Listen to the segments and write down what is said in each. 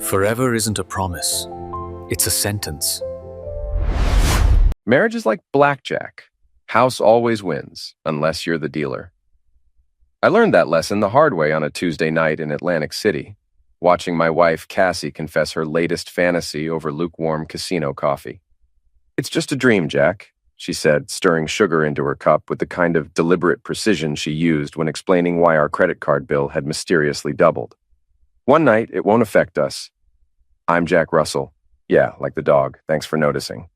Forever isn't a promise, it's a sentence. Marriage is like blackjack. House always wins, unless you're the dealer. I learned that lesson the hard way on a Tuesday night in Atlantic City, watching my wife Cassie confess her latest fantasy over lukewarm casino coffee. "It's just a dream, Jack," she said, stirring sugar into her cup with the kind of deliberate precision she used when explaining why our credit card bill had mysteriously doubled. "One night, it won't affect us. I'm Jack Russell. Yeah, like the dog. Thanks for noticing.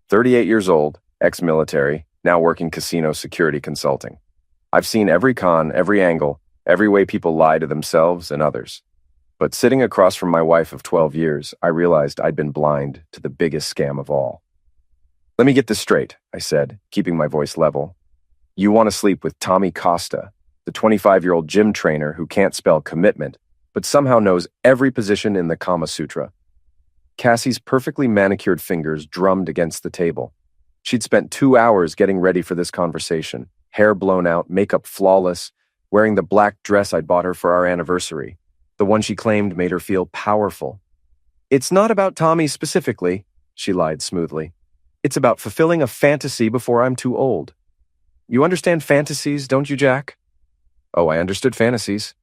38 years old, ex-military, now working casino security consulting. I've seen every con, every angle, every way people lie to themselves and others. But sitting across from my wife of 12 years, I realized I'd been blind to the biggest scam of all. Let me get this straight," I said, keeping my voice level. "You want to sleep with Tommy Costa, the 25-year-old gym trainer who can't spell commitment, but somehow knows every position in the Kama Sutra." Cassie's perfectly manicured fingers drummed against the table. She'd spent 2 hours getting ready for this conversation, hair blown out, makeup flawless, wearing the black dress I'd bought her for our anniversary, the one she claimed made her feel powerful. "It's not about Tommy specifically," she lied smoothly. "It's about fulfilling a fantasy before I'm too old. You understand fantasies, don't you, Jack?" Oh, I understood fantasies.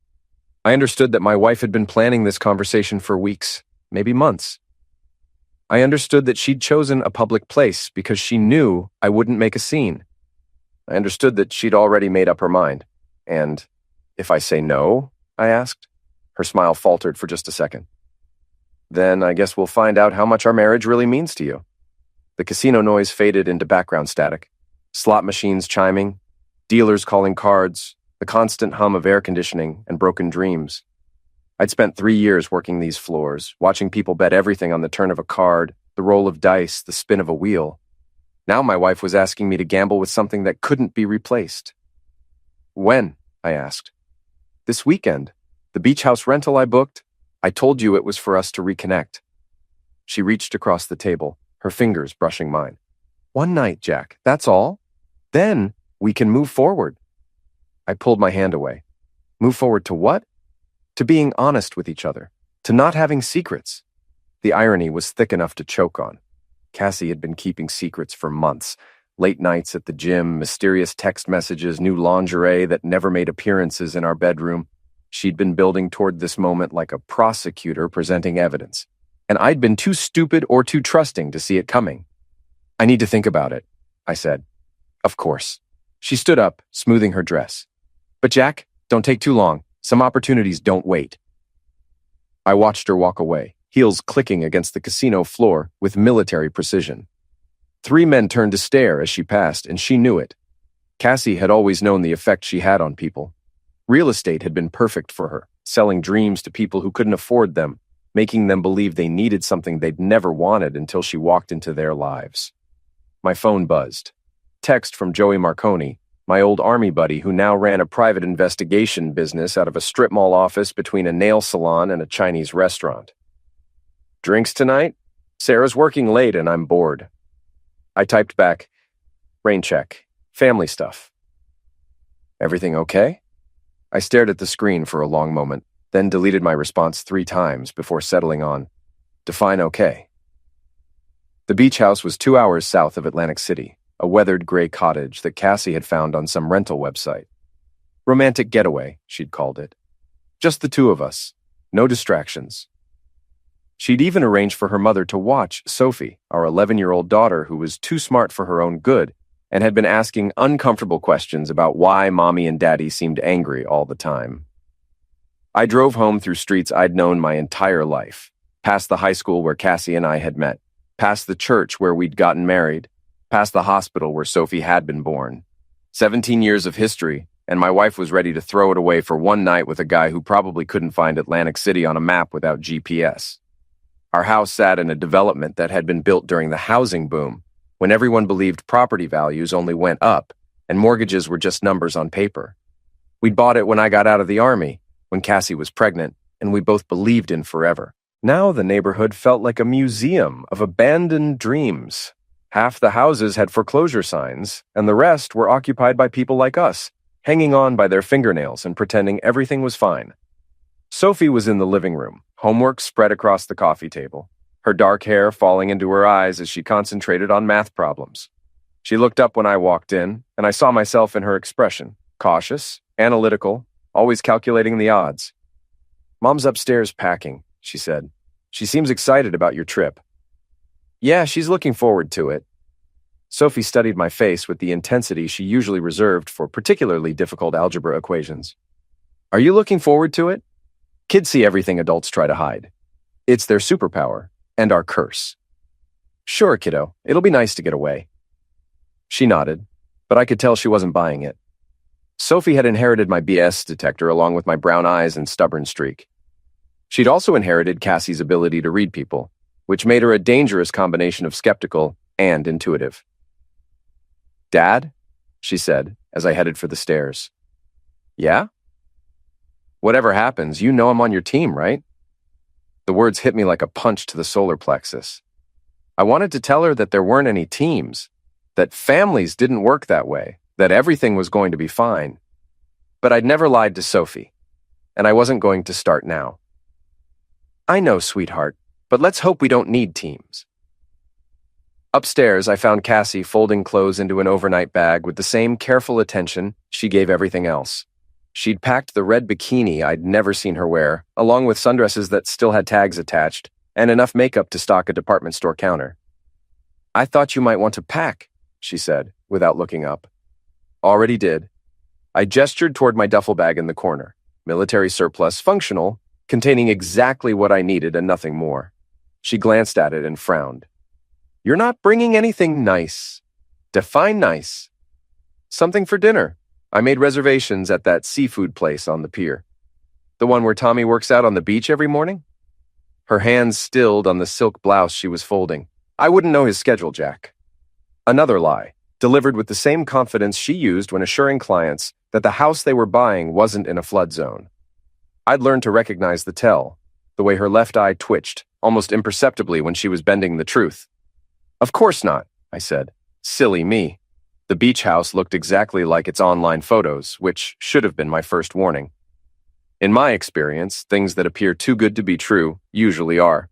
I understood that my wife had been planning this conversation for weeks, maybe months. I understood that she'd chosen a public place because she knew I wouldn't make a scene. I understood that she'd already made up her mind. And, "If I say no?" I asked. Her smile faltered for just a second. "Then I guess we'll find out how much our marriage really means to you." The casino noise faded into background static. Slot machines chiming, dealers calling cards, the constant hum of air conditioning and broken dreams. I'd spent 3 years working these floors, watching people bet everything on the turn of a card, the roll of dice, the spin of a wheel. Now my wife was asking me to gamble with something that couldn't be replaced. "When?" I asked. "This weekend. The beach house rental I booked. I told you it was for us to reconnect." She reached across the table, her fingers brushing mine. "One night, Jack, that's all. Then we can move forward." I pulled my hand away. Move forward to what? To being honest with each other, to not having secrets. The irony was thick enough to choke on. Cassie had been keeping secrets for months. Late nights at the gym, mysterious text messages, new lingerie that never made appearances in our bedroom. She'd been building toward this moment like a prosecutor presenting evidence. And I'd been too stupid or too trusting to see it coming. "I need to think about it," I said. "Of course." She stood up, smoothing her dress. "But Jack, don't take too long. Some opportunities don't wait." I watched her walk away, heels clicking against the casino floor with military precision. 3 men turned to stare as she passed, and she knew it. Cassie had always known the effect she had on people. Real estate had been perfect for her, selling dreams to people who couldn't afford them, making them believe they needed something they'd never wanted until she walked into their lives. My phone buzzed. Text from Joey Marconi, my old Army buddy who now ran a private investigation business out of a strip mall office between a nail salon and a Chinese restaurant. "Drinks tonight? Sarah's working late and I'm bored." I typed back, "Rain check. Family stuff." "Everything okay?" I stared at the screen for a long moment, then deleted my response 3 times before settling on, "Define okay." The beach house was 2 hours south of Atlantic City, a weathered gray cottage that Cassie had found on some rental website. Romantic getaway, she'd called it. Just the 2 of us. No distractions. She'd even arranged for her mother to watch Sophie, our 11-year-old daughter who was too smart for her own good and had been asking uncomfortable questions about why Mommy and Daddy seemed angry all the time. I drove home through streets I'd known my entire life, past the high school where Cassie and I had met, past the church where we'd gotten married, past the hospital where Sophie had been born. 17 years of history, and my wife was ready to throw it away for one night with a guy who probably couldn't find Atlantic City on a map without GPS. Our house sat in a development that had been built during the housing boom, when everyone believed property values only went up and mortgages were just numbers on paper. We'd bought it when I got out of the Army, when Cassie was pregnant, and we both believed in forever. Now the neighborhood felt like a museum of abandoned dreams. Half the houses had foreclosure signs, and the rest were occupied by people like us, hanging on by their fingernails and pretending everything was fine. Sophie was in the living room, homework spread across the coffee table, her dark hair falling into her eyes as she concentrated on math problems. She looked up when I walked in, and I saw myself in her expression, cautious, analytical, always calculating the odds. "Mom's upstairs packing," she said. "She seems excited about your trip." "Yeah, she's looking forward to it." Sophie studied my face with the intensity she usually reserved for particularly difficult algebra equations. "Are you looking forward to it?" Kids see everything adults try to hide. It's their superpower, and our curse. "Sure, kiddo. It'll be nice to get away." She nodded, but I could tell she wasn't buying it. Sophie had inherited my BS detector along with my brown eyes and stubborn streak. She'd also inherited Cassie's ability to read people, which made her a dangerous combination of skeptical and intuitive. "Dad?" she said as I headed for the stairs. "Yeah?" "Whatever happens, you know I'm on your team, right?" The words hit me like a punch to the solar plexus. I wanted to tell her that there weren't any teams, that families didn't work that way, that everything was going to be fine. But I'd never lied to Sophie, and I wasn't going to start now. "I know, sweetheart, but let's hope we don't need teams." Upstairs, I found Cassie folding clothes into an overnight bag with the same careful attention she gave everything else. She'd packed the red bikini I'd never seen her wear, along with sundresses that still had tags attached, and enough makeup to stock a department store counter. "I thought you might want to pack," she said, without looking up. "Already did." I gestured toward my duffel bag in the corner, military surplus, functional, containing exactly what I needed and nothing more. She glanced at it and frowned. "You're not bringing anything nice. Define nice." "Something for dinner. I made reservations at that seafood place on the pier. The one where Tommy works out on the beach every morning?" Her hands stilled on the silk blouse she was folding. "I wouldn't know his schedule, Jack." Another lie, delivered with the same confidence she used when assuring clients that the house they were buying wasn't in a flood zone. I'd learned to recognize the tell, the way her left eye twitched, almost imperceptibly when she was bending the truth. "Of course not," I said. Silly me. The beach house looked exactly like its online photos, which should have been my first warning. In my experience, things that appear too good to be true usually are.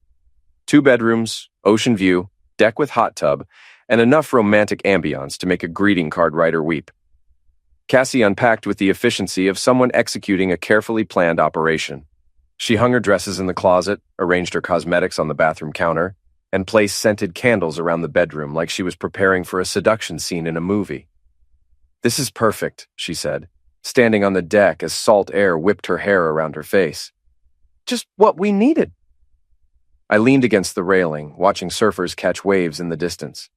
2 bedrooms, ocean view, deck with hot tub, and enough romantic ambiance to make a greeting card writer weep. Cassie unpacked with the efficiency of someone executing a carefully planned operation. She hung her dresses in the closet, arranged her cosmetics on the bathroom counter, and placed scented candles around the bedroom like she was preparing for a seduction scene in a movie. "This is perfect," she said, standing on the deck as salt air whipped her hair around her face. "Just what we needed." I leaned against the railing, watching surfers catch waves in the distance.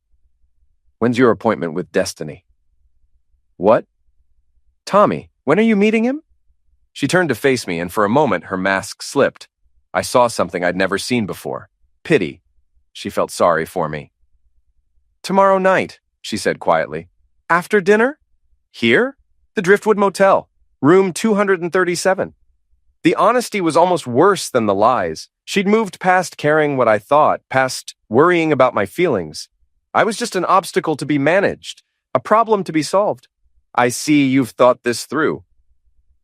"When's your appointment with Destiny?" "What?" "Tommy, when are you meeting him?" She turned to face me, and for a moment her mask slipped. I saw something I'd never seen before. Pity. She felt sorry for me. "Tomorrow night," she said quietly. "After dinner? Here? The Driftwood Motel, room 237. The honesty was almost worse than the lies. She'd moved past caring what I thought, past worrying about my feelings. I was just an obstacle to be managed, a problem to be solved. "I see you've thought this through."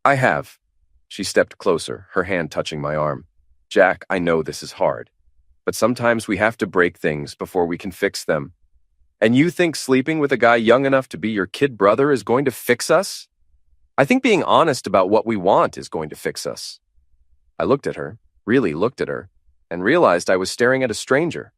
"I have." She stepped closer, her hand touching my arm. "Jack, I know this is hard, but sometimes we have to break things before we can fix them. And you think sleeping with a guy young enough to be your kid brother is going to fix us? I think being honest about what we want is going to fix us." I looked at her, really looked at her, and realized I was staring at a stranger.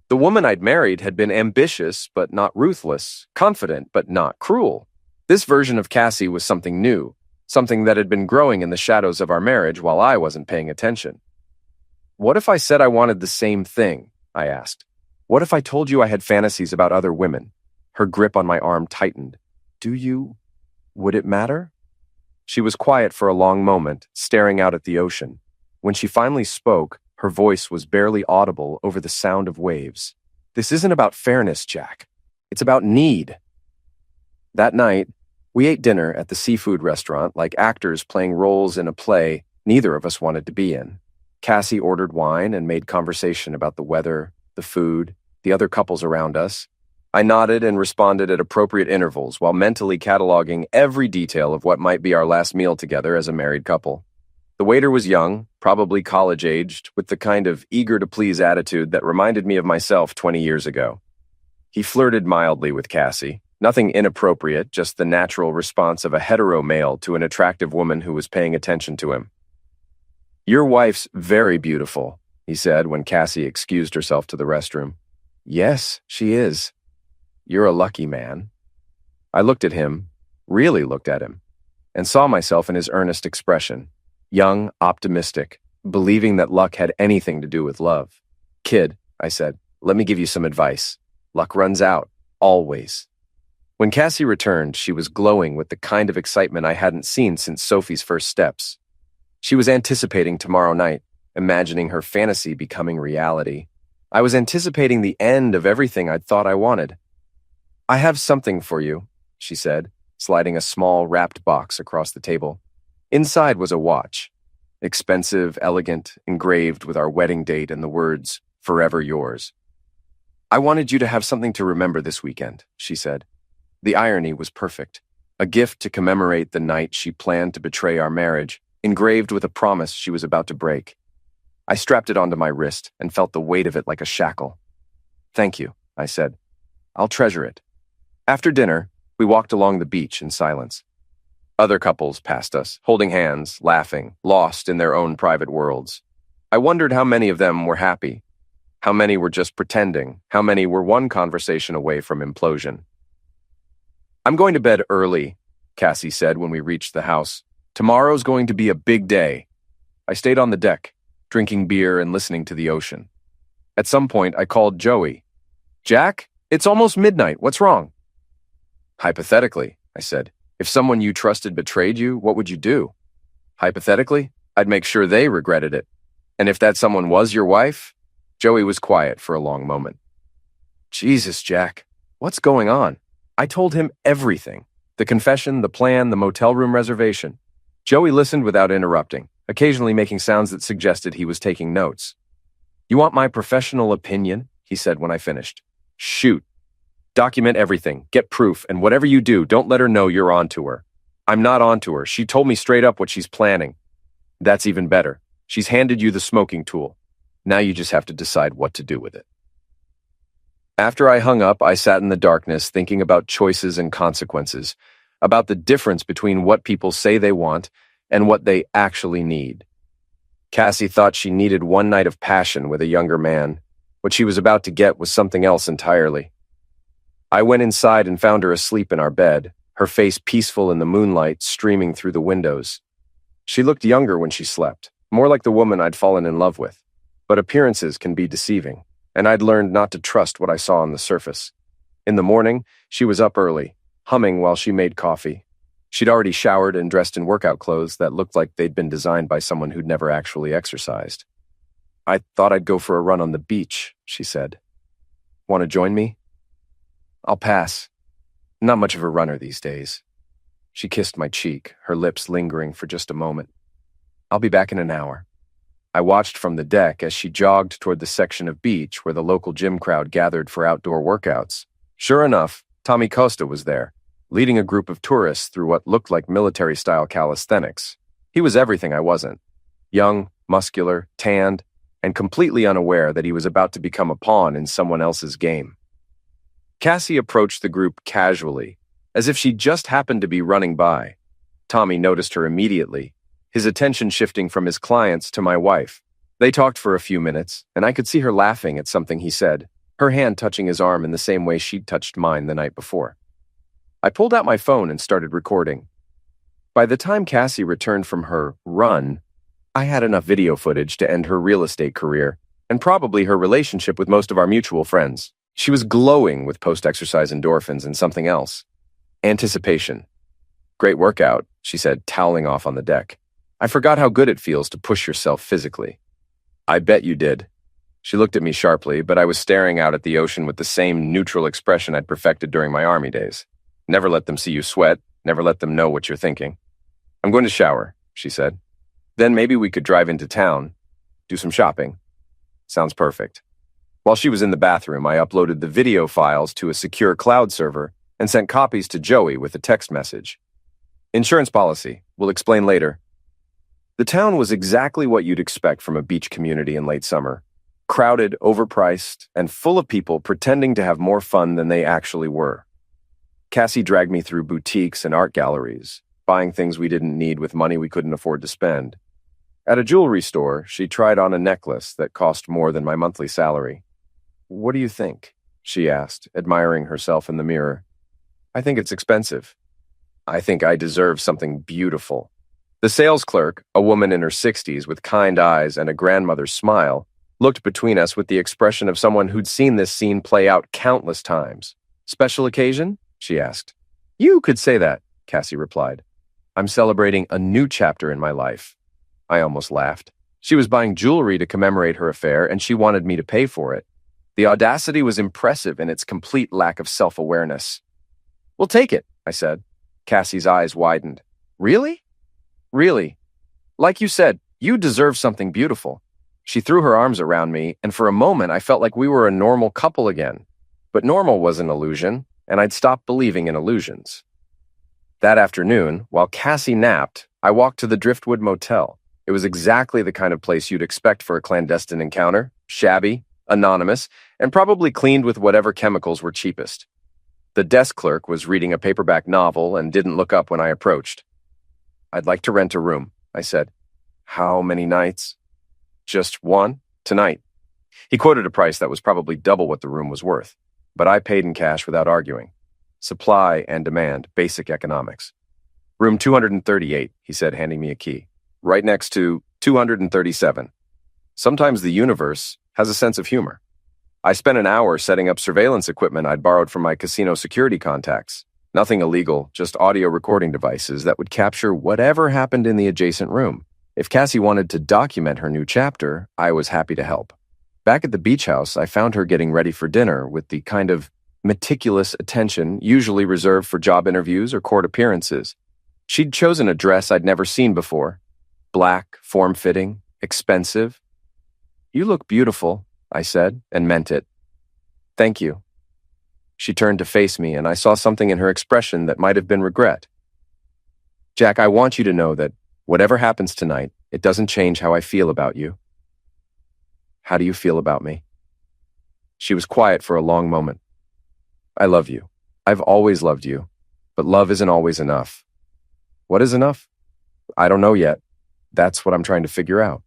The woman I'd married had been ambitious but not ruthless, confident but not cruel. This version of Cassie was something new, something that had been growing in the shadows of our marriage while I wasn't paying attention. "What if I said I wanted the same thing?" I asked. "What if I told you I had fantasies about other women?" Her grip on my arm tightened. Would it matter?" She was quiet for a long moment, staring out at the ocean. When she finally spoke, her voice was barely audible over the sound of waves. "This isn't about fairness, Jack. It's about need." That night, we ate dinner at the seafood restaurant like actors playing roles in a play neither of us wanted to be in. Cassie ordered wine and made conversation about the weather, the food, the other couples around us. I nodded and responded at appropriate intervals while mentally cataloging every detail of what might be our last meal together as a married couple. The The waiter was young, probably college-aged, with the kind of eager-to-please attitude that reminded me of myself 20 years ago. He flirted mildly with Cassie, nothing inappropriate, just the natural response of a hetero male to an attractive woman who was paying attention to him. "Your wife's very beautiful," he said when Cassie excused herself to the restroom. "Yes, she is. You're a lucky man." I looked at him, really looked at him, and saw myself in his earnest expression. Young, optimistic, believing that luck had anything to do with love. "Kid," I said, "let me give you some advice. Luck runs out, always." When Cassie returned, she was glowing with the kind of excitement I hadn't seen since Sophie's first steps. She was anticipating tomorrow night, imagining her fantasy becoming reality. I was anticipating the end of everything I'd thought I wanted. "I have something for you," she said, sliding a small wrapped box across the table. Inside was a watch. Expensive, elegant, engraved with our wedding date and the words, "Forever yours." "I wanted you to have something to remember this weekend," she said. The irony was perfect. A gift to commemorate the night she planned to betray our marriage, engraved with a promise she was about to break. I strapped it onto my wrist and felt the weight of it like a shackle. "Thank you," I said. "I'll treasure it." After dinner, we walked along the beach in silence. Other couples passed us, holding hands, laughing, lost in their own private worlds. I wondered how many of them were happy, how many were just pretending, how many were one conversation away from implosion. "I'm going to bed early," Cassie said when we reached the house. "Tomorrow's going to be a big day." I stayed on the deck, drinking beer and listening to the ocean. At some point, I called Joey. "Jack, it's almost midnight. What's wrong?" "Hypothetically," I said, "if someone you trusted betrayed you, what would you do?" "Hypothetically, I'd make sure they regretted it. And if that someone was your wife?" Joey was quiet for a long moment. "Jesus, Jack, what's going on?" I told him everything. The confession, the plan, the motel room reservation. Joey listened without interrupting, occasionally making sounds that suggested he was taking notes. "You want my professional opinion?" he said when I finished. "Shoot. Document everything, get proof, and whatever you do, don't let her know you're onto her." "I'm not onto her. She told me straight up what she's planning." "That's even better. She's handed you the smoking tool. Now you just have to decide what to do with it." After I hung up, I sat in the darkness thinking about choices and consequences, about the difference between what people say they want and what they actually need. Cassie thought she needed one night of passion with a younger man. What she was about to get was something else entirely. I went inside and found her asleep in our bed, her face peaceful in the moonlight streaming through the windows. She looked younger when she slept, more like the woman I'd fallen in love with. But appearances can be deceiving, and I'd learned not to trust what I saw on the surface. In the morning, she was up early, humming while she made coffee. She'd already showered and dressed in workout clothes that looked like they'd been designed by someone who'd never actually exercised. "I thought I'd go for a run on the beach," she said. "Want to join me?" "I'll pass. Not much of a runner these days." She kissed my cheek, her lips lingering for just a moment. "I'll be back in an hour." I watched from the deck as she jogged toward the section of beach where the local gym crowd gathered for outdoor workouts. Sure enough, Tommy Costa was there, leading a group of tourists through what looked like military-style calisthenics. He was everything I wasn't. Young, muscular, tanned, and completely unaware that he was about to become a pawn in someone else's game. Cassie approached the group casually, as if she just happened to be running by. Tommy noticed her immediately, his attention shifting from his clients to my wife. They talked for a few minutes, and I could see her laughing at something he said, her hand touching his arm in the same way she'd touched mine the night before. I pulled out my phone and started recording. By the time Cassie returned from her run, I had enough video footage to end her real estate career, and probably her relationship with most of our mutual friends. She was glowing with post-exercise endorphins and something else. Anticipation. "Great workout," she said, toweling off on the deck. "I forgot how good it feels to push yourself physically." "I bet you did." She looked at me sharply, but I was staring out at the ocean with the same neutral expression I'd perfected during my army days. Never let them see you sweat, never let them know what you're thinking. "I'm going to shower," she said. "Then maybe we could drive into town, do some shopping." "Sounds perfect." While she was in the bathroom, I uploaded the video files to a secure cloud server and sent copies to Joey with a text message. "Insurance policy. We'll explain later." The town was exactly what you'd expect from a beach community in late summer. Crowded, overpriced, and full of people pretending to have more fun than they actually were. Cassie dragged me through boutiques and art galleries, buying things we didn't need with money we couldn't afford to spend. At a jewelry store, she tried on a necklace that cost more than my monthly salary. "What do you think?" she asked, admiring herself in the mirror. "I think it's expensive. I think I deserve something beautiful." The sales clerk, a woman in her 60s with kind eyes and a grandmother's smile, looked between us with the expression of someone who'd seen this scene play out countless times. "Special occasion?" she asked. "You could say that," Cassie replied. "I'm celebrating a new chapter in my life." I almost laughed. She was buying jewelry to commemorate her affair, and she wanted me to pay for it. The audacity was impressive in its complete lack of self-awareness. "We'll take it," I said. Cassie's eyes widened. "Really?" "Really. Like you said, you deserve something beautiful." She threw her arms around me, and for a moment I felt like we were a normal couple again. But normal was an illusion, and I'd stopped believing in illusions. That afternoon, while Cassie napped, I walked to the Driftwood Motel. It was exactly the kind of place you'd expect for a clandestine encounter: shabby, anonymous, and probably cleaned with whatever chemicals were cheapest. The desk clerk was reading a paperback novel and didn't look up when I approached. "I'd like to rent a room," I said. "How many nights?" "Just one, tonight." He quoted a price that was probably double what the room was worth, but I paid in cash without arguing. Supply and demand, basic economics. "Room 238, he said, handing me a key. "Right next to 237. Sometimes the universe has a sense of humor. I spent an hour setting up surveillance equipment I'd borrowed from my casino security contacts. Nothing illegal, just audio recording devices that would capture whatever happened in the adjacent room. If Cassie wanted to document her new chapter, I was happy to help. Back at the beach house, I found her getting ready for dinner with the kind of meticulous attention usually reserved for job interviews or court appearances. She'd chosen a dress I'd never seen before. Black, form-fitting, expensive. "You look beautiful," I said, and meant it. "Thank you." She turned to face me, and I saw something in her expression that might have been regret. "Jack, I want you to know that whatever happens tonight, it doesn't change how I feel about you." "How do you feel about me?" She was quiet for a long moment. "I love you. I've always loved you, but love isn't always enough." "What is enough?" "I don't know yet. That's what I'm trying to figure out."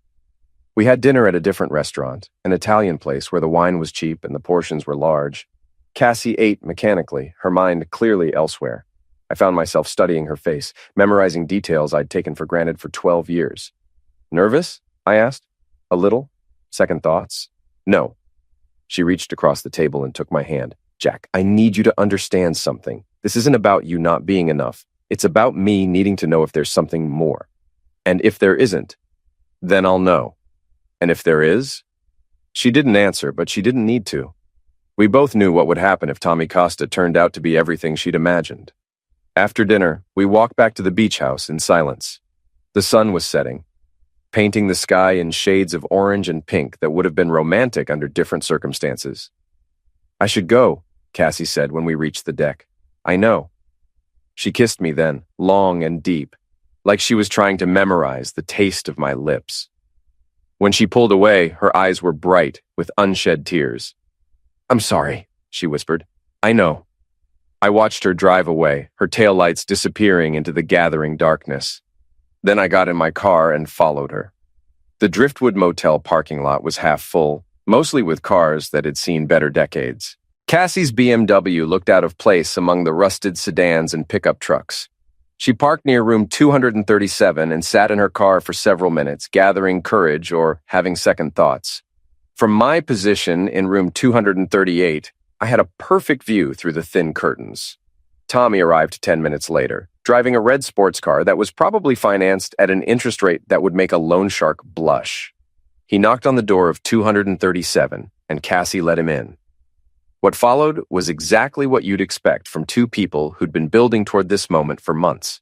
We had dinner at a different restaurant, an Italian place where the wine was cheap and the portions were large. Cassie ate mechanically, her mind clearly elsewhere. I found myself studying her face, memorizing details I'd taken for granted for 12 years. "Nervous?" I asked. "A little? Second thoughts?" "No." She reached across the table and took my hand. "Jack, I need you to understand something. This isn't about you not being enough. It's about me needing to know if there's something more. And if there isn't, then I'll know. And if there is?" She didn't answer, but she didn't need to. We both knew what would happen if Tommy Costa turned out to be everything she'd imagined. After dinner, we walked back to the beach house in silence. The sun was setting, painting the sky in shades of orange and pink that would have been romantic under different circumstances. "I should go," Cassie said when we reached the deck. "I know." She kissed me then, long and deep, like she was trying to memorize the taste of my lips. When she pulled away, her eyes were bright with unshed tears. "I'm sorry," she whispered. "I know." I watched her drive away, her taillights disappearing into the gathering darkness. Then I got in my car and followed her. The Driftwood Motel parking lot was half full, mostly with cars that had seen better decades. Cassie's BMW looked out of place among the rusted sedans and pickup trucks. She parked near room 237 and sat in her car for several minutes, gathering courage or having second thoughts. From my position in room 238, I had a perfect view through the thin curtains. Tommy arrived 10 minutes later, driving a red sports car that was probably financed at an interest rate that would make a loan shark blush. He knocked on the door of 237, and Cassie let him in. What followed was exactly what you'd expect from two people who'd been building toward this moment for months.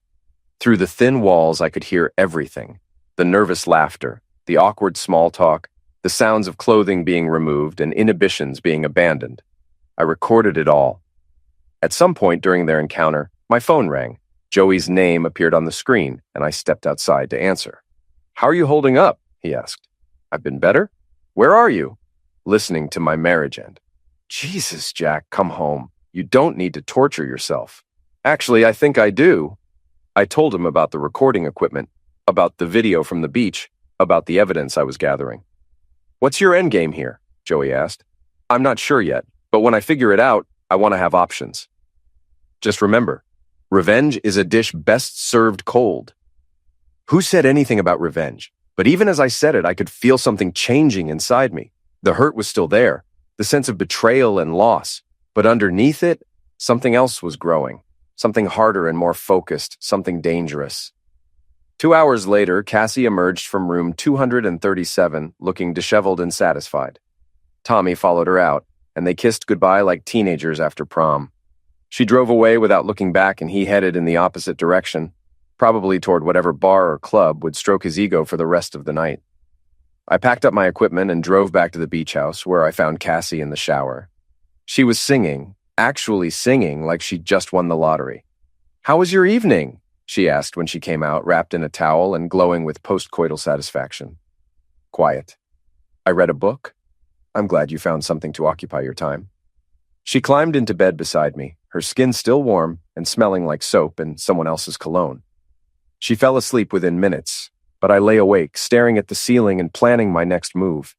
Through the thin walls, I could hear everything: the nervous laughter, the awkward small talk, the sounds of clothing being removed and inhibitions being abandoned. I recorded it all. At some point during their encounter, my phone rang. Joey's name appeared on the screen, and I stepped outside to answer. How are you holding up? He asked. I've been better? Where are you? Listening to my marriage end. Jesus, Jack, come home. You don't need to torture yourself. Actually, I think I do. I told him about the recording equipment, about the video from the beach, about the evidence I was gathering. What's your end game here? Joey asked. I'm not sure yet, but when I figure it out, I want to have options. Just remember, revenge is a dish best served cold. Who said anything about revenge? But even as I said it, I could feel something changing inside me. The hurt was still there, the sense of betrayal and loss. But underneath it, something else was growing. Something harder and more focused, something dangerous. 2 hours later, Cassie emerged from room 237, looking disheveled and satisfied. Tommy followed her out, and they kissed goodbye like teenagers after prom. She drove away without looking back, and he headed in the opposite direction, probably toward whatever bar or club would stroke his ego for the rest of the night. I packed up my equipment and drove back to the beach house, where I found Cassie in the shower. She was singing, actually singing like she'd just won the lottery. "How was your evening?" she asked when she came out, wrapped in a towel and glowing with post-coital satisfaction. "Quiet. I read a book. I'm glad you found something to occupy your time." She climbed into bed beside me, her skin still warm and smelling like soap and someone else's cologne. She fell asleep within minutes, but I lay awake, staring at the ceiling and planning my next move.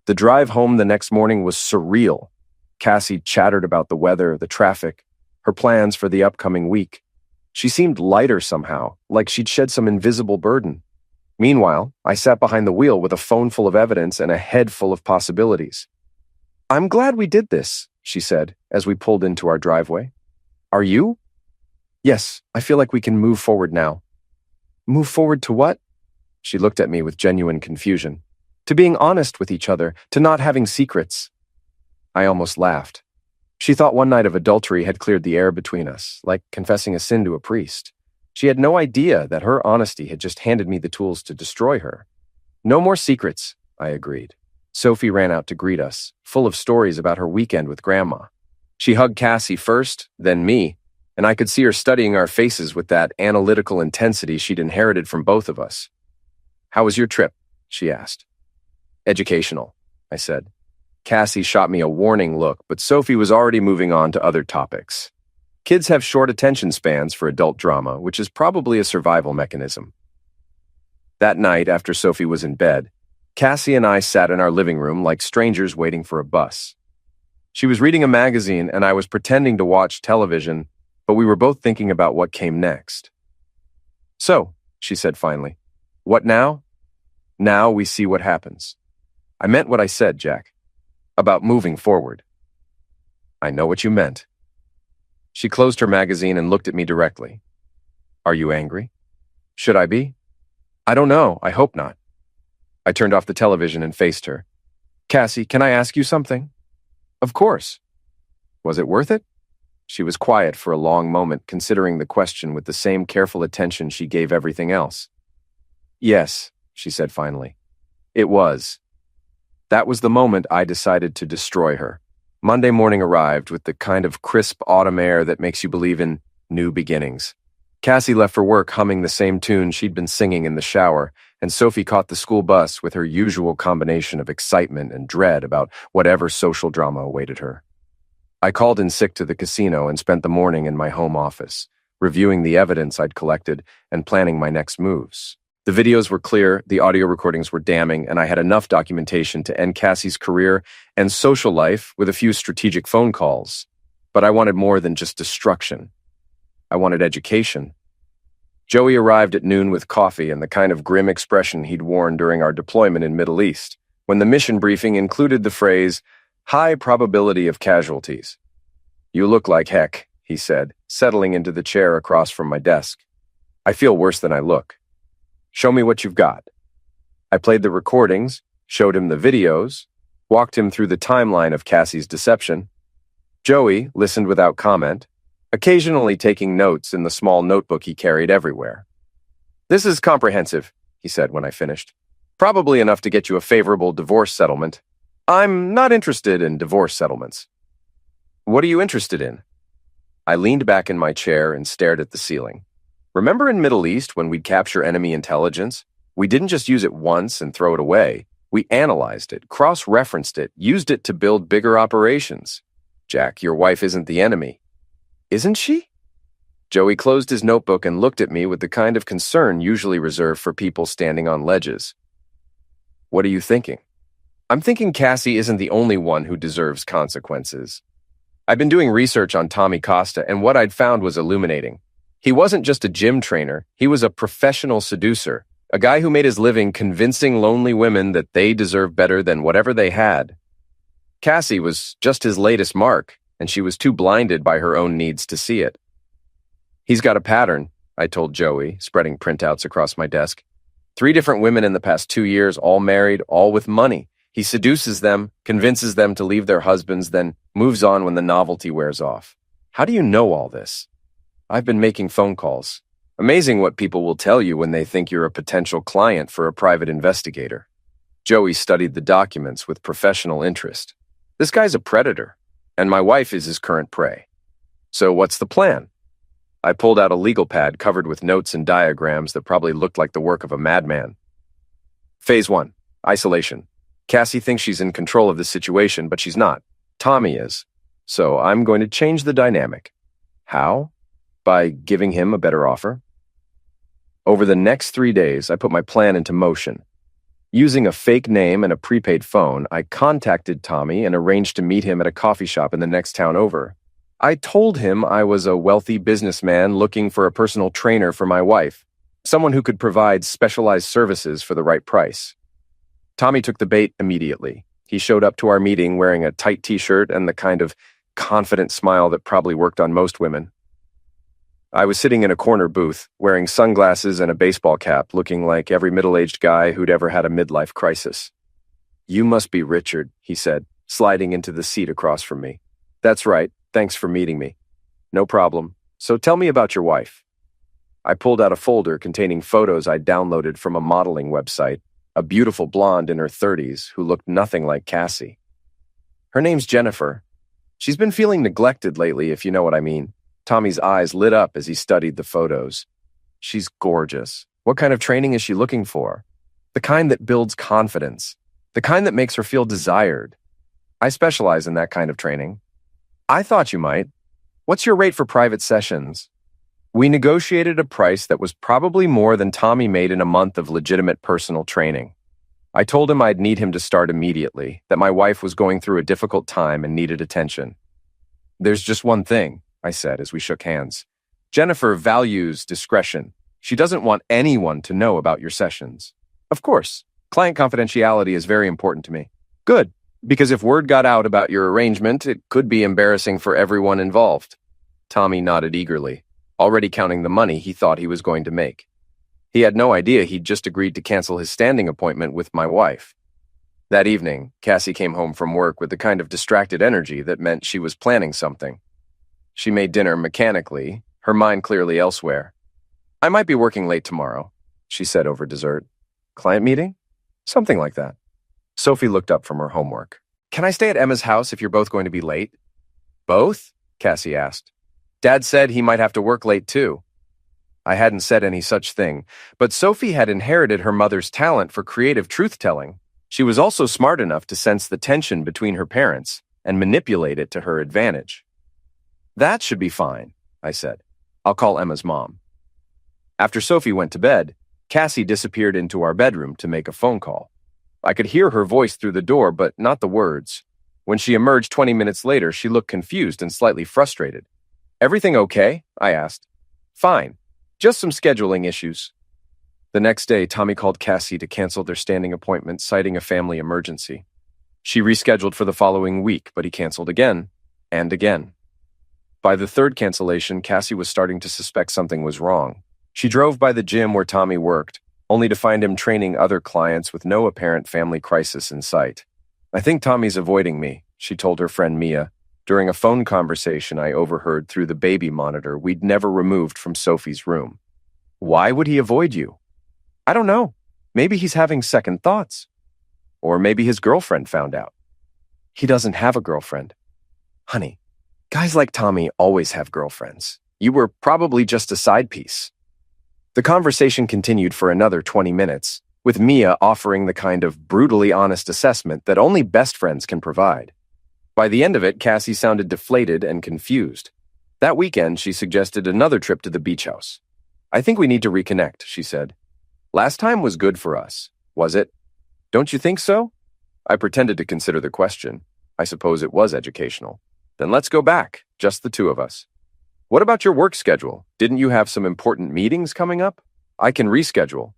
The drive home the next morning was surreal. Cassie chattered about the weather, the traffic, her plans for the upcoming week. She seemed lighter somehow, like she'd shed some invisible burden. Meanwhile, I sat behind the wheel with a phone full of evidence and a head full of possibilities. "I'm glad we did this," she said, as we pulled into our driveway. "Are you?" "Yes, I feel like we can move forward now." "Move forward to what?" She looked at me with genuine confusion. "To being honest with each other, to not having secrets." I almost laughed. She thought one night of adultery had cleared the air between us, like confessing a sin to a priest. She had no idea that her honesty had just handed me the tools to destroy her. "No more secrets," I agreed. Sophie ran out to greet us, full of stories about her weekend with Grandma. She hugged Cassie first, then me, and I could see her studying our faces with that analytical intensity she'd inherited from both of us. "How was your trip?" she asked. "Educational," I said. Cassie shot me a warning look, but Sophie was already moving on to other topics. Kids have short attention spans for adult drama, which is probably a survival mechanism. That night, after Sophie was in bed, Cassie and I sat in our living room like strangers waiting for a bus. She was reading a magazine and I was pretending to watch television, but we were both thinking about what came next. "So," she said finally, "what now?" "Now we see what happens." I meant what I said, Jack. About moving forward. "I know what you meant." She closed her magazine and looked at me directly. "Are you angry?" "Should I be?" "I don't know. I hope not." I turned off the television and faced her. "Cassie, can I ask you something?" "Of course." "Was it worth it?" She was quiet for a long moment, considering the question with the same careful attention she gave everything else. "Yes," she said finally. "It was." That was the moment I decided to destroy her. Monday morning arrived with the kind of crisp autumn air that makes you believe in new beginnings. Cassie left for work humming the same tune she'd been singing in the shower, and Sophie caught the school bus with her usual combination of excitement and dread about whatever social drama awaited her. I called in sick to the casino and spent the morning in my home office, reviewing the evidence I'd collected and planning my next moves. The videos were clear, the audio recordings were damning, and I had enough documentation to end Cassie's career and social life with a few strategic phone calls. But I wanted more than just destruction. I wanted education. Joey arrived at noon with coffee and the kind of grim expression he'd worn during our deployment in Middle East, when the mission briefing included the phrase, "high probability of casualties." "You look like heck," he said, settling into the chair across from my desk. "I feel worse than I look. Show me what you've got." I played the recordings, showed him the videos, walked him through the timeline of Cassie's deception. Joey listened without comment, occasionally taking notes in the small notebook he carried everywhere. "This is comprehensive," he said when I finished. "Probably enough to get you a favorable divorce settlement. I'm not interested in divorce settlements." "What are you interested in?" I leaned back in my chair and stared at the ceiling. Remember in Middle East when we'd capture enemy intelligence? We didn't just use it once and throw it away. We analyzed it, cross-referenced it, used it to build bigger operations. Jack, your wife isn't the enemy. Isn't she? Joey closed his notebook and looked at me with the kind of concern usually reserved for people standing on ledges. What are you thinking? I'm thinking Cassie isn't the only one who deserves consequences. I've been doing research on Tommy Costa, and what I'd found was illuminating. He wasn't just a gym trainer, he was a professional seducer, a guy who made his living convincing lonely women that they deserved better than whatever they had. Cassie was just his latest mark, and she was too blinded by her own needs to see it. He's got a pattern, I told Joey, spreading printouts across my desk. 3 different women in the past 2 years, all married, all with money. He seduces them, convinces them to leave their husbands, then moves on when the novelty wears off. How do you know all this? I've been making phone calls. Amazing what people will tell you when they think you're a potential client for a private investigator. Joey studied the documents with professional interest. This guy's a predator, and my wife is his current prey. So what's the plan? I pulled out a legal pad covered with notes and diagrams that probably looked like the work of a madman. Phase 1. Isolation. Cassie thinks she's in control of the situation, but she's not. Tommy is. So I'm going to change the dynamic. How? By giving him a better offer. Over the next 3 days, I put my plan into motion. Using a fake name and a prepaid phone, I contacted Tommy and arranged to meet him at a coffee shop in the next town over. I told him I was a wealthy businessman looking for a personal trainer for my wife, someone who could provide specialized services for the right price. Tommy took the bait immediately. He showed up to our meeting wearing a tight t-shirt and the kind of confident smile that probably worked on most women. I was sitting in a corner booth, wearing sunglasses and a baseball cap, looking like every middle-aged guy who'd ever had a midlife crisis. "You must be Richard," he said, sliding into the seat across from me. "That's right. Thanks for meeting me." "No problem. So tell me about your wife." I pulled out a folder containing photos I'd downloaded from a modeling website, a beautiful blonde in her 30s who looked nothing like Cassie. "Her name's Jennifer. She's been feeling neglected lately, if you know what I mean." Tommy's eyes lit up as he studied the photos. "She's gorgeous. What kind of training is she looking for?" "The kind that builds confidence. The kind that makes her feel desired." "I specialize in that kind of training." "I thought you might. What's your rate for private sessions?" We negotiated a price that was probably more than Tommy made in a month of legitimate personal training. I told him I'd need him to start immediately, that my wife was going through a difficult time and needed attention. "There's just one thing," I said as we shook hands. "Jennifer values discretion. She doesn't want anyone to know about your sessions." "Of course. Client confidentiality is very important to me." "Good, because if word got out about your arrangement, it could be embarrassing for everyone involved." Tommy nodded eagerly, already counting the money he thought he was going to make. He had no idea he'd just agreed to cancel his standing appointment with my wife. That evening, Cassie came home from work with the kind of distracted energy that meant she was planning something. She made dinner mechanically, her mind clearly elsewhere. "I might be working late tomorrow," she said over dessert. "Client meeting?" "Something like that." Sophie looked up from her homework. "Can I stay at Emma's house if you're both going to be late?" "Both?" Cassie asked. "Dad said he might have to work late too." I hadn't said any such thing, but Sophie had inherited her mother's talent for creative truth-telling. She was also smart enough to sense the tension between her parents and manipulate it to her advantage. "That should be fine," I said. "I'll call Emma's mom." After Sophie went to bed, Cassie disappeared into our bedroom to make a phone call. I could hear her voice through the door, but not the words. When she emerged 20 minutes later, she looked confused and slightly frustrated. "Everything okay?" I asked. "Fine. Just some scheduling issues." The next day, Tommy called Cassie to cancel their standing appointment, citing a family emergency. She rescheduled for the following week, but he canceled again and again. By the third cancellation, Cassie was starting to suspect something was wrong. She drove by the gym where Tommy worked, only to find him training other clients with no apparent family crisis in sight. "I think Tommy's avoiding me," she told her friend Mia, during a phone conversation I overheard through the baby monitor we'd never removed from Sophie's room. "Why would he avoid you?" "I don't know. Maybe he's having second thoughts. Or maybe his girlfriend found out." "He doesn't have a girlfriend." "Honey, guys like Tommy always have girlfriends. You were probably just a side piece." The conversation continued for another 20 minutes, with Mia offering the kind of brutally honest assessment that only best friends can provide. By the end of it, Cassie sounded deflated and confused. That weekend, she suggested another trip to the beach house. "I think we need to reconnect," she said. "Last time was good for us, was it? Don't you think so?" I pretended to consider the question. I suppose it was educational. "Then let's go back, just the two of us." "What about your work schedule? Didn't you have some important meetings coming up?" "I can reschedule."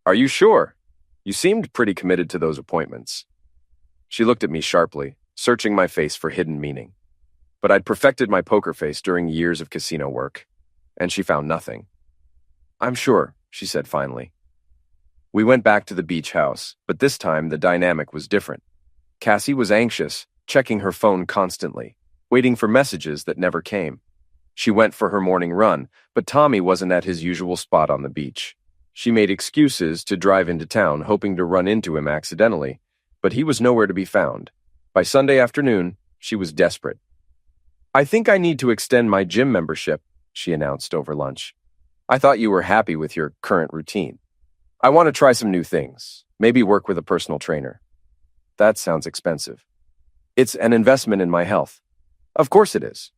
"Are you sure? You seemed pretty committed to those appointments." She looked at me sharply, searching my face for hidden meaning. But I'd perfected my poker face during years of casino work, and she found nothing. "I'm sure," she said finally. We went back to the beach house, but this time the dynamic was different. Cassie was anxious, checking her phone constantly, waiting for messages that never came. She went for her morning run, but Tommy wasn't at his usual spot on the beach. She made excuses to drive into town, hoping to run into him accidentally, but he was nowhere to be found. By Sunday afternoon, she was desperate. "I think I need to extend my gym membership," she announced over lunch. "I thought you were happy with your current routine. I want to try some new things, maybe work with a personal trainer." "That sounds expensive." "It's an investment in my health." "Of course it is."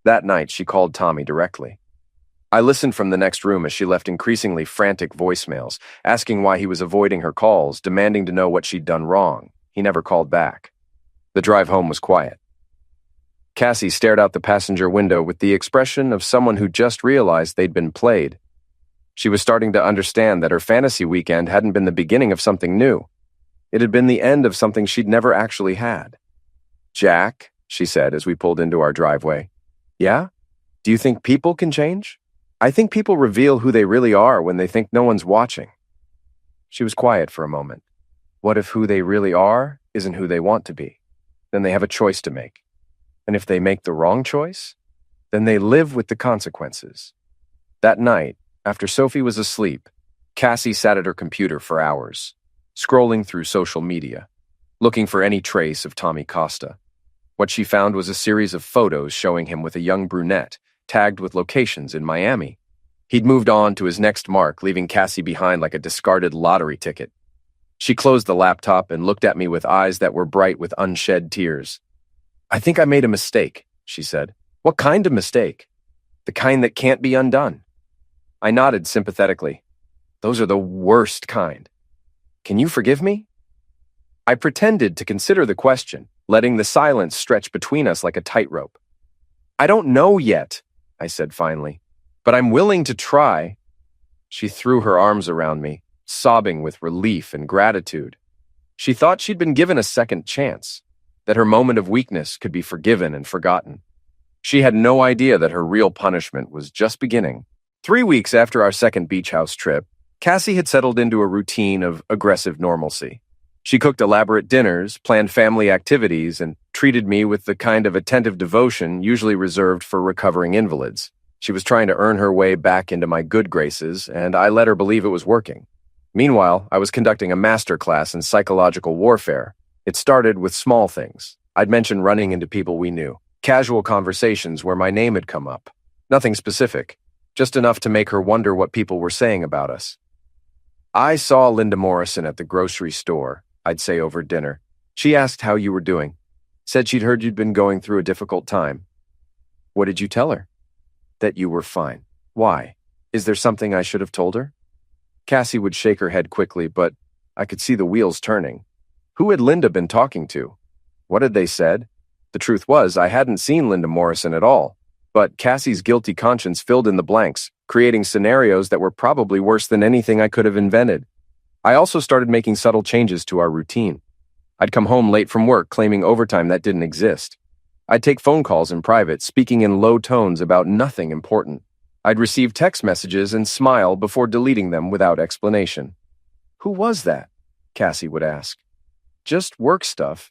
That night, she called Tommy directly. I listened from the next room as she left increasingly frantic voicemails, asking why he was avoiding her calls, demanding to know what she'd done wrong. He never called back. The drive home was quiet. Cassie stared out the passenger window with the expression of someone who just realized they'd been played. She was starting to understand that her fantasy weekend hadn't been the beginning of something new. It had been the end of something she'd never actually had. "Jack," she said as we pulled into our driveway. "Yeah? Do you think people can change?" "I think people reveal who they really are when they think no one's watching." She was quiet for a moment. What if who they really are isn't who they want to be? Then they have a choice to make. And if they make the wrong choice, then they live with the consequences. That night, after Sophie was asleep, Cassie sat at her computer for hours, scrolling through social media, looking for any trace of Tommy Costa. What she found was a series of photos showing him with a young brunette, tagged with locations in Miami. He'd moved on to his next mark, leaving Cassie behind like a discarded lottery ticket. She closed the laptop and looked at me with eyes that were bright with unshed tears. "I think I made a mistake," she said. "What kind of mistake?" "The kind that can't be undone." I nodded sympathetically. "Those are the worst kind. Can you forgive me?" I pretended to consider the question, letting the silence stretch between us like a tightrope. "I don't know yet," I said finally, "but I'm willing to try." She threw her arms around me, sobbing with relief and gratitude. She thought she'd been given a second chance, that her moment of weakness could be forgiven and forgotten. She had no idea that her real punishment was just beginning. 3 weeks after our second beach house trip, Cassie had settled into a routine of aggressive normalcy. She cooked elaborate dinners, planned family activities, and treated me with the kind of attentive devotion usually reserved for recovering invalids. She was trying to earn her way back into my good graces, and I let her believe it was working. Meanwhile, I was conducting a master class in psychological warfare. It started with small things. I'd mention running into people we knew, casual conversations where my name had come up. Nothing specific, just enough to make her wonder what people were saying about us. "I saw Linda Morrison at the grocery store," I'd say over dinner. "She asked how you were doing. Said she'd heard you'd been going through a difficult time." "What did you tell her?" "That you were fine." "Why? Is there something I should have told her?" Cassie would shake her head quickly, but I could see the wheels turning. Who had Linda been talking to? What had they said? The truth was, I hadn't seen Linda Morrison at all, but Cassie's guilty conscience filled in the blanks, creating scenarios that were probably worse than anything I could have invented. I also started making subtle changes to our routine. I'd come home late from work claiming overtime that didn't exist. I'd take phone calls in private, speaking in low tones about nothing important. I'd receive text messages and smile before deleting them without explanation. "Who was that?" Cassie would ask. "Just work stuff."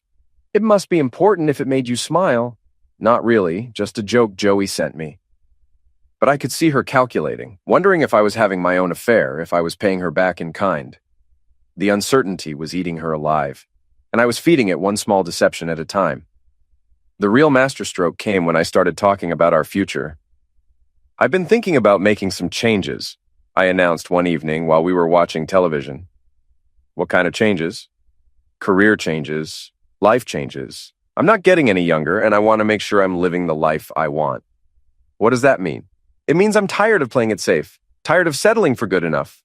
"It must be important if it made you smile." "Not really, just a joke Joey sent me." But I could see her calculating, wondering if I was having my own affair, if I was paying her back in kind. The uncertainty was eating her alive, and I was feeding it one small deception at a time. The real masterstroke came when I started talking about our future. "I've been thinking about making some changes," I announced one evening while we were watching television. What kind of changes? Career changes, life changes. I'm not getting any younger, and I want to make sure I'm living the life I want. What does that mean? It means I'm tired of playing it safe, tired of settling for good enough.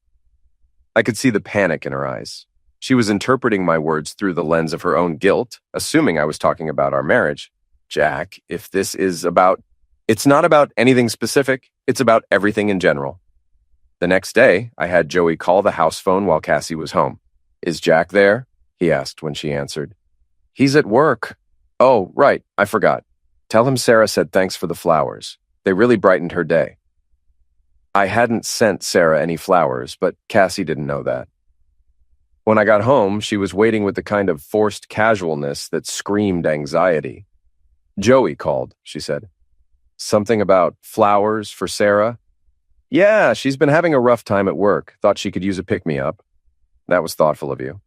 I could see the panic in her eyes. She was interpreting my words through the lens of her own guilt, assuming I was talking about our marriage. Jack, if this is about... It's not about anything specific, it's about everything in general. The next day, I had Joey call the house phone while Cassie was home. "Is Jack there?" he asked when she answered. "He's at work." "Oh, right, I forgot. Tell him Sarah said thanks for the flowers. They really brightened her day." I hadn't sent Sarah any flowers, but Cassie didn't know that. When I got home, she was waiting with the kind of forced casualness that screamed anxiety. "Joey called," she said. "Something about flowers for Sarah?" "Yeah, she's been having a rough time at work. Thought she could use a pick-me-up." "That was thoughtful of you."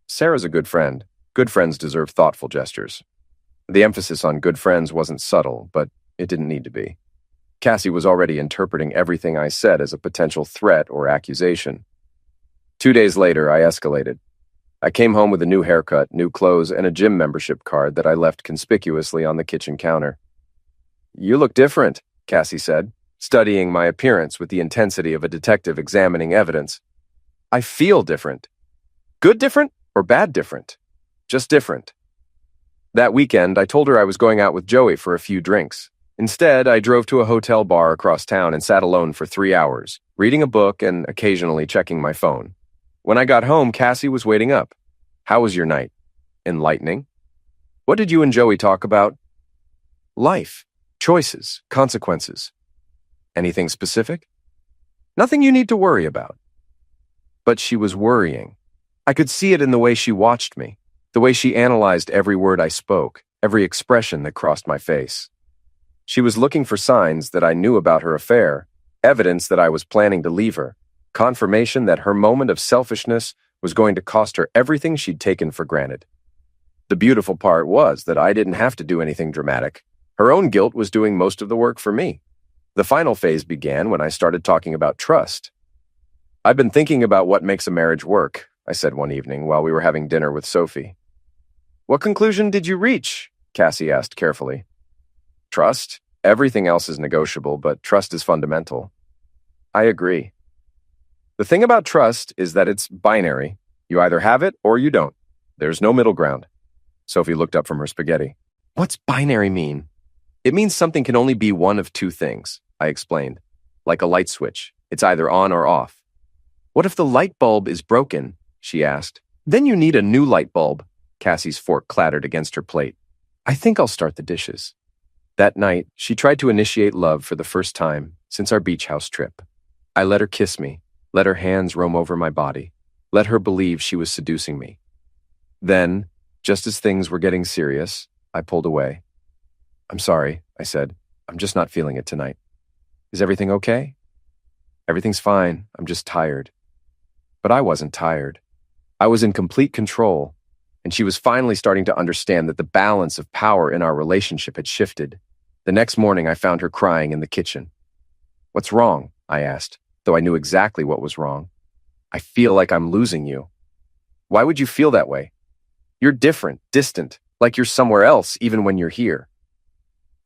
Sarah's a good friend. Good friends deserve thoughtful gestures. The emphasis on good friends wasn't subtle, but it didn't need to be. Cassie was already interpreting everything I said as a potential threat or accusation. 2 days later, I escalated. I came home with a new haircut, new clothes, and a gym membership card that I left conspicuously on the kitchen counter. "You look different," Cassie said, studying my appearance with the intensity of a detective examining evidence. "I feel different." "Good different or bad different?" "Just different." That weekend, I told her I was going out with Joey for a few drinks. Instead, I drove to a hotel bar across town and sat alone for 3 hours, reading a book and occasionally checking my phone. When I got home, Cassie was waiting up. "How was your night?" "Enlightening." "What did you and Joey talk about?" "Life, choices, consequences." "Anything specific?" "Nothing you need to worry about." But she was worrying. I could see it in the way she watched me, the way she analyzed every word I spoke, every expression that crossed my face. She was looking for signs that I knew about her affair, evidence that I was planning to leave her, confirmation that her moment of selfishness was going to cost her everything she'd taken for granted. The beautiful part was that I didn't have to do anything dramatic. Her own guilt was doing most of the work for me. The final phase began when I started talking about trust. "I've been thinking about what makes a marriage work," I said one evening while we were having dinner with Sophie. "What conclusion did you reach?" Cassie asked carefully. "Trust. Everything else is negotiable, but trust is fundamental." "I agree." "The thing about trust is that it's binary. You either have it or you don't. There's no middle ground." Sophie looked up from her spaghetti. "What's binary mean?" "It means something can only be one of two things," I explained. "Like a light switch. It's either on or off." "What if the light bulb is broken?" she asked. "Then you need a new light bulb." Cassie's fork clattered against her plate. "I think I'll start the dishes." That night, she tried to initiate love for the first time since our beach house trip. I let her kiss me, let her hands roam over my body, let her believe she was seducing me. Then, just as things were getting serious, I pulled away. "I'm sorry," I said. "I'm just not feeling it tonight." "Is everything okay?" "Everything's fine. I'm just tired." But I wasn't tired. I was in complete control, and she was finally starting to understand that the balance of power in our relationship had shifted. The next morning, I found her crying in the kitchen. "What's wrong?" I asked, though I knew exactly what was wrong. "I feel like I'm losing you." "Why would you feel that way?" "You're different, distant, like you're somewhere else even when you're here."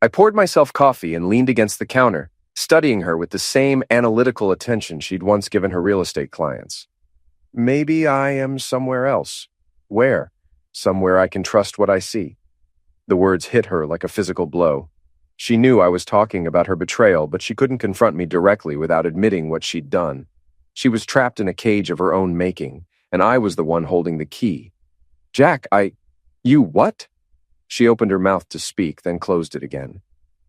I poured myself coffee and leaned against the counter, studying her with the same analytical attention she'd once given her real estate clients. "Maybe I am somewhere else." "Where?" "Somewhere I can trust what I see." The words hit her like a physical blow. She knew I was talking about her betrayal, but she couldn't confront me directly without admitting what she'd done. She was trapped in a cage of her own making, and I was the one holding the key. "Jack, You what?" She opened her mouth to speak, then closed it again.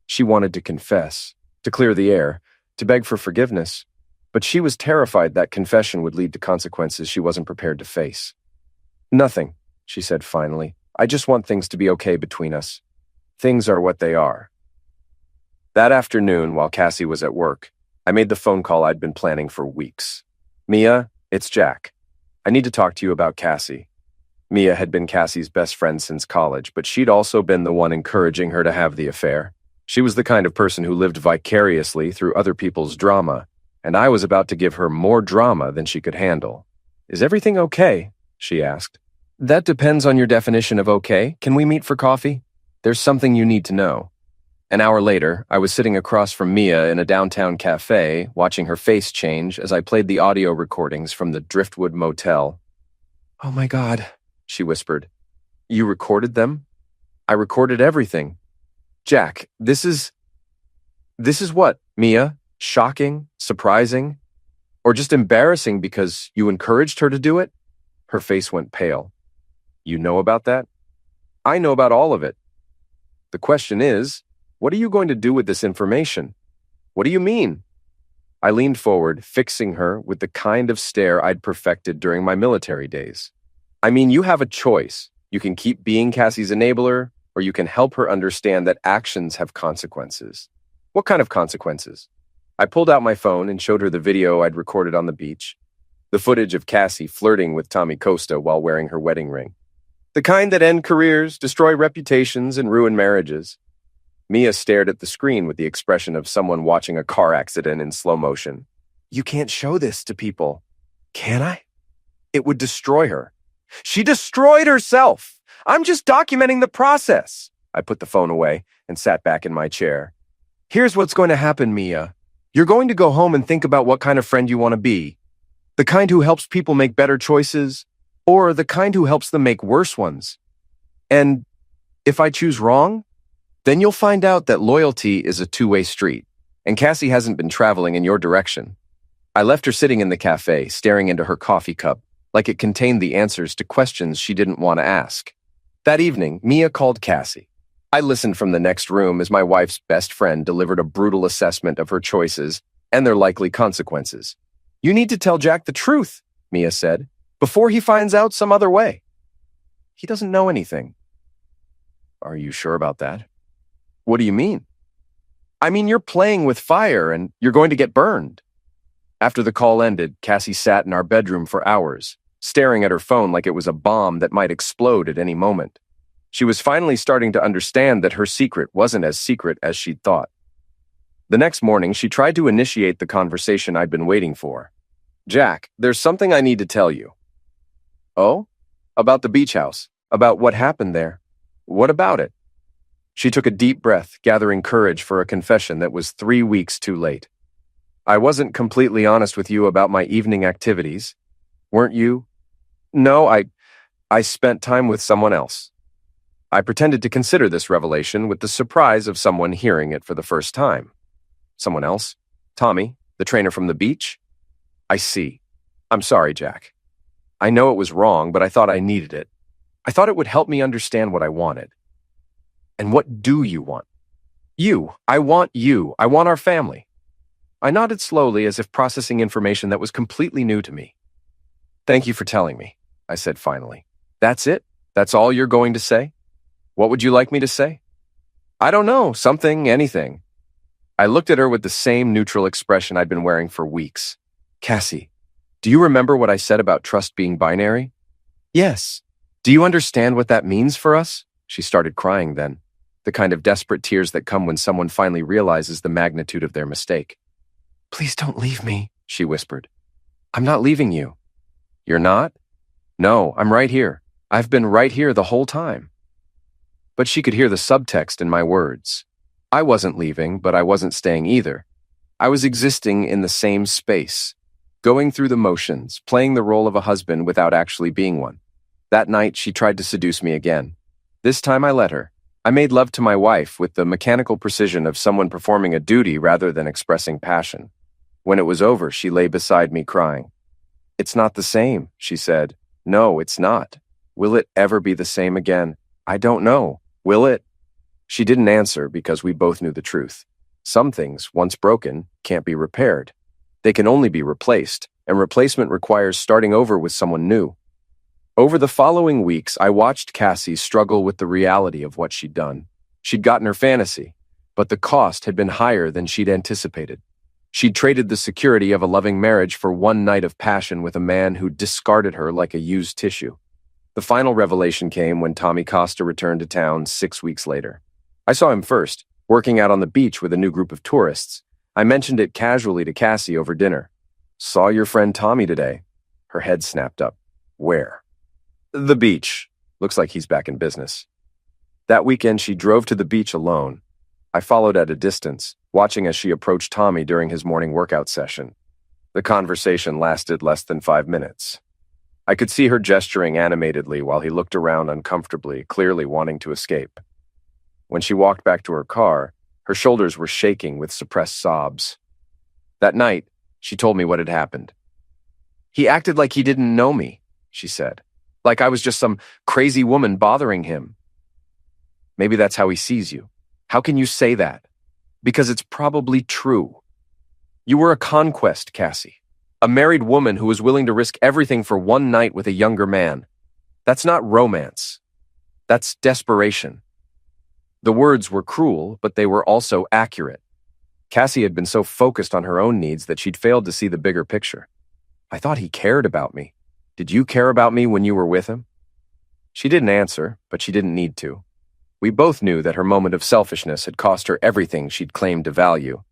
She wanted to confess, to clear the air, to beg for forgiveness, but she was terrified that confession would lead to consequences she wasn't prepared to face. "Nothing," she said finally. "I just want things to be okay between us. Things are what they are." That afternoon, while Cassie was at work, I made the phone call I'd been planning for weeks. "Mia, it's Jack. I need to talk to you about Cassie." Mia had been Cassie's best friend since college, but she'd also been the one encouraging her to have the affair. She was the kind of person who lived vicariously through other people's drama, and I was about to give her more drama than she could handle. Is everything okay? She asked. That depends on your definition of okay. Can we meet for coffee? There's something you need to know. An hour later, I was sitting across from Mia in a downtown cafe, watching her face change as I played the audio recordings from the Driftwood Motel. Oh my God, she whispered. You recorded them? I recorded everything. Jack, this is what, Mia? Shocking? Surprising? Or just embarrassing because you encouraged her to do it? Her face went pale. You know about that? I know about all of it. The question is, what are you going to do with this information? What do you mean? I leaned forward, fixing her with the kind of stare I'd perfected during my military days. I mean, you have a choice. You can keep being Cassie's enabler, or you can help her understand that actions have consequences. What kind of consequences? I pulled out my phone and showed her the video I'd recorded on the beach. The footage of Cassie flirting with Tommy Costa while wearing her wedding ring. The kind that end careers, destroy reputations, and ruin marriages. Mia stared at the screen with the expression of someone watching a car accident in slow motion. You can't show this to people. Can I? It would destroy her. She destroyed herself. I'm just documenting the process. I put the phone away and sat back in my chair. Here's what's going to happen, Mia. You're going to go home and think about what kind of friend you want to be. The kind who helps people make better choices, or the kind who helps them make worse ones. And if I choose wrong, then you'll find out that loyalty is a two-way street, and Cassie hasn't been traveling in your direction. I left her sitting in the cafe, staring into her coffee cup, like it contained the answers to questions she didn't want to ask. That evening, Mia called Cassie. I listened from the next room as my wife's best friend delivered a brutal assessment of her choices and their likely consequences. You need to tell Jack the truth, Mia said, before he finds out some other way. He doesn't know anything. Are you sure about that? What do you mean? I mean, you're playing with fire and you're going to get burned. After the call ended, Cassie sat in our bedroom for hours, staring at her phone like it was a bomb that might explode at any moment. She was finally starting to understand that her secret wasn't as secret as she'd thought. The next morning, she tried to initiate the conversation I'd been waiting for. Jack, there's something I need to tell you. Oh? About the beach house. About what happened there. What about it? She took a deep breath, gathering courage for a confession that was 3 weeks too late. I wasn't completely honest with you about my evening activities. Weren't you? No, I spent time with someone else. I pretended to consider this revelation with the surprise of someone hearing it for the first time. Someone else? Tommy, the trainer from the beach? I see. I'm sorry, Jack. I know it was wrong, but I thought I needed it. I thought it would help me understand what I wanted. And what do you want? You. I want you. I want our family. I nodded slowly as if processing information that was completely new to me. Thank you for telling me, I said finally. That's it? That's all you're going to say? What would you like me to say? I don't know, something, anything. I looked at her with the same neutral expression I'd been wearing for weeks. Cassie, do you remember what I said about trust being binary? Yes. Do you understand what that means for us? She started crying then, the kind of desperate tears that come when someone finally realizes the magnitude of their mistake. Please don't leave me, she whispered. I'm not leaving you. You're not? No, I'm right here. I've been right here the whole time. But she could hear the subtext in my words. I wasn't leaving, but I wasn't staying either. I was existing in the same space, going through the motions, playing the role of a husband without actually being one. That night, she tried to seduce me again. This time I let her. I made love to my wife with the mechanical precision of someone performing a duty rather than expressing passion. When it was over, she lay beside me crying. It's not the same, she said. No, it's not. Will it ever be the same again? I don't know. Will it? She didn't answer because we both knew the truth. Some things, once broken, can't be repaired. They can only be replaced, and replacement requires starting over with someone new. Over the following weeks, I watched Cassie struggle with the reality of what she'd done. She'd gotten her fantasy, but the cost had been higher than she'd anticipated. She'd traded the security of a loving marriage for one night of passion with a man who discarded her like a used tissue. The final revelation came when Tommy Costa returned to town 6 weeks later. I saw him first, working out on the beach with a new group of tourists. I mentioned it casually to Cassie over dinner. Saw your friend Tommy today. Her head snapped up. Where? The beach. Looks like he's back in business. That weekend, she drove to the beach alone. I followed at a distance, watching as she approached Tommy during his morning workout session. The conversation lasted less than 5 minutes. I could see her gesturing animatedly while he looked around uncomfortably, clearly wanting to escape. When she walked back to her car, her shoulders were shaking with suppressed sobs. That night, she told me what had happened. He acted like he didn't know me, she said. Like I was just some crazy woman bothering him. Maybe that's how he sees you. How can you say that? Because it's probably true. You were a conquest, Cassie. A married woman who was willing to risk everything for one night with a younger man. That's not romance. That's desperation. The words were cruel, but they were also accurate. Cassie had been so focused on her own needs that she'd failed to see the bigger picture. I thought he cared about me. Did you care about me when you were with him? She didn't answer, but she didn't need to. We both knew that her moment of selfishness had cost her everything she'd claimed to value.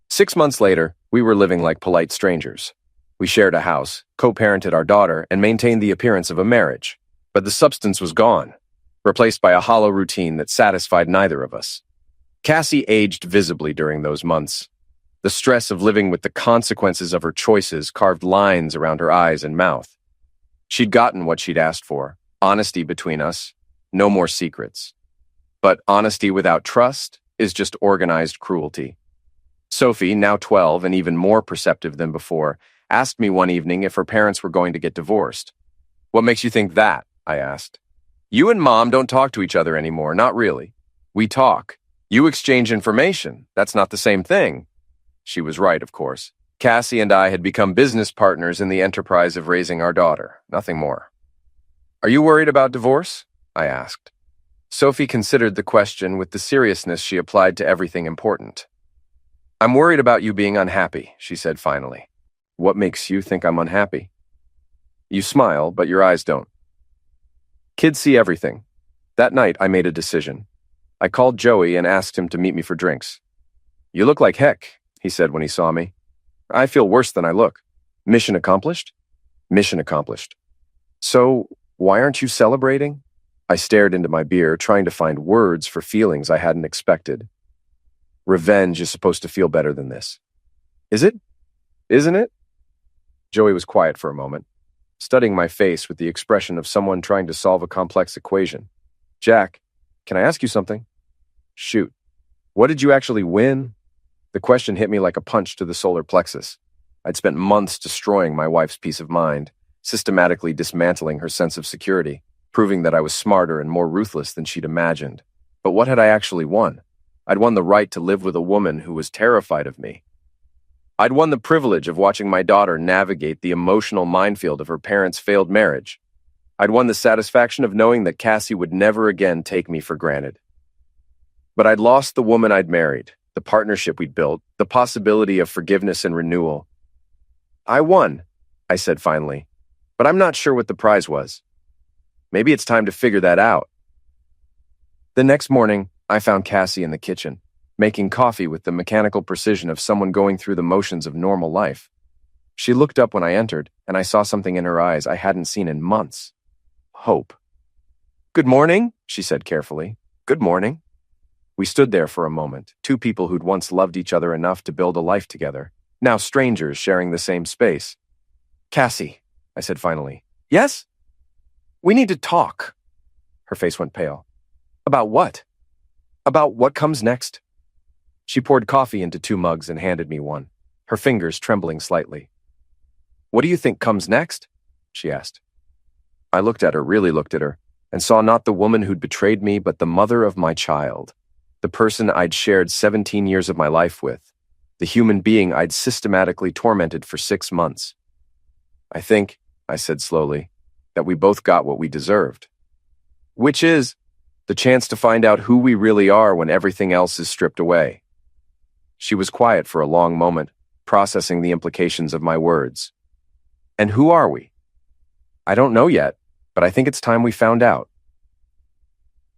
6 months later, we were living like polite strangers. We shared a house, co-parented our daughter, and maintained the appearance of a marriage. But the substance was gone, replaced by a hollow routine that satisfied neither of us. Cassie aged visibly during those months. The stress of living with the consequences of her choices carved lines around her eyes and mouth. She'd gotten what she'd asked for, honesty between us, no more secrets. But honesty without trust is just organized cruelty. Sophie, now 12 and even more perceptive than before, asked me one evening if her parents were going to get divorced. What makes you think that? I asked. You and Mom don't talk to each other anymore, not really. We talk. You exchange information. That's not the same thing. She was right, of course. Cassie and I had become business partners in the enterprise of raising our daughter, nothing more. Are you worried about divorce? I asked. Sophie considered the question with the seriousness she applied to everything important. I'm worried about you being unhappy, she said finally. What makes you think I'm unhappy? You smile, but your eyes don't. Kids see everything. That night, I made a decision. I called Joey and asked him to meet me for drinks. You look like heck, he said when he saw me. I feel worse than I look. Mission accomplished? Mission accomplished. So, why aren't you celebrating? I stared into my beer, trying to find words for feelings I hadn't expected. Revenge is supposed to feel better than this. Is it? Isn't it? Joey was quiet for a moment, studying my face with the expression of someone trying to solve a complex equation. Jack, can I ask you something? Shoot. What did you actually win? The question hit me like a punch to the solar plexus. I'd spent months destroying my wife's peace of mind, systematically dismantling her sense of security, proving that I was smarter and more ruthless than she'd imagined. But what had I actually won? I'd won the right to live with a woman who was terrified of me. I'd won the privilege of watching my daughter navigate the emotional minefield of her parents' failed marriage. I'd won the satisfaction of knowing that Cassie would never again take me for granted. But I'd lost the woman I'd married, the partnership we'd built, the possibility of forgiveness and renewal. I won, I said finally, but I'm not sure what the prize was. Maybe it's time to figure that out. The next morning, I found Cassie in the kitchen, making coffee with the mechanical precision of someone going through the motions of normal life. She looked up when I entered, and I saw something in her eyes I hadn't seen in months. Hope. Good morning, she said carefully. Good morning. We stood there for a moment, two people who'd once loved each other enough to build a life together, now strangers sharing the same space. Cassie, I said finally. Yes? We need to talk. Her face went pale. About what? About what comes next. She poured coffee into 2 mugs and handed me one, her fingers trembling slightly. What do you think comes next? She asked. I looked at her, really looked at her, and saw not the woman who'd betrayed me, but the mother of my child, the person I'd shared 17 years of my life with, the human being I'd systematically tormented for 6 months. I think, I said slowly, that we both got what we deserved. Which is the chance to find out who we really are when everything else is stripped away. She was quiet for a long moment, processing the implications of my words. And who are we? I don't know yet, but I think it's time we found out.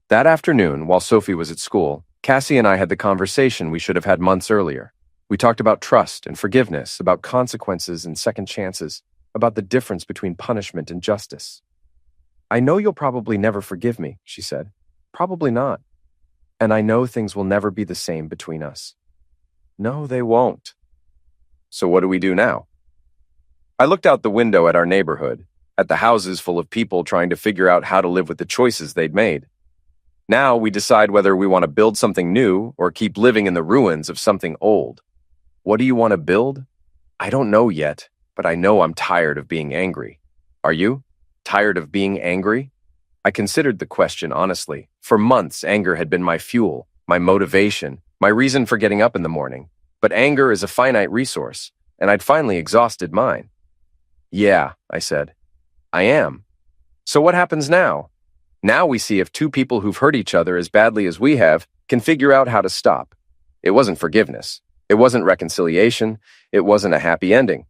That afternoon, while Sophie was at school, Cassie and I had the conversation we should have had months earlier. We talked about trust and forgiveness, about consequences and second chances, about the difference between punishment and justice. I know you'll probably never forgive me, she said. Probably not. And I know things will never be the same between us. No, they won't. So what do we do now? I looked out the window at our neighborhood, at the houses full of people trying to figure out how to live with the choices they'd made. Now we decide whether we want to build something new or keep living in the ruins of something old. What do you want to build? I don't know yet, but I know I'm tired of being angry. Are you? Tired of being angry? I considered the question honestly. For months, anger had been my fuel, my motivation, my reason for getting up in the morning. But anger is a finite resource, and I'd finally exhausted mine. Yeah, I said. I am. So what happens now? Now we see if two people who've hurt each other as badly as we have can figure out how to stop. It wasn't forgiveness. It wasn't reconciliation. It wasn't a happy ending.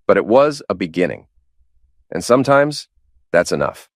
But it was a beginning. And sometimes, that's enough.